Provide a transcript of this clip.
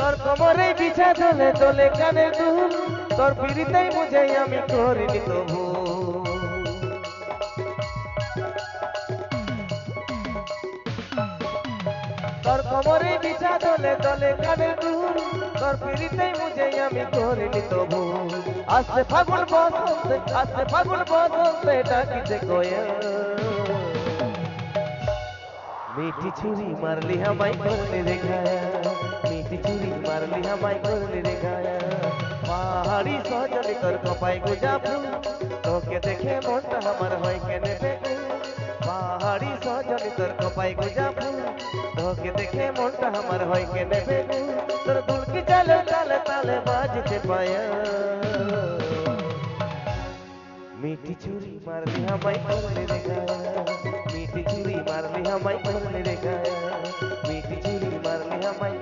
তোর কোমরে বিছা দোলে দোলে কানে দুল তোর পিড়িতেই বুঝে আমি করিনি তো ভুল তোর কোমরে বিছা দোলে দোলে কানে দুল তোর পিড়িতেই বুঝে আমি করিনি তো ভুল আসছে ফাগুন বসন্ত ডাকিছে কোয়েল मीठी छुरी मारली हमाई करने दिखाया मीठी छुरी मारली हमाई करने दिखाया पहाड़ी सजनी तोर कपाई गुजा फूल तोके देखे मोटा हमार होय केने बेकू पहाड़ी सजनी तोर कपाई गुजा फूल तोके देखे मोटा हमार होय केने बेकू तोर दुल की चले चले ताले बाजते पाया मीठी छुरी मारली हमाई करने दिखाया मीठी छुरी मारली हमाई करने दिखाया मीठी छुरी मारली हमाई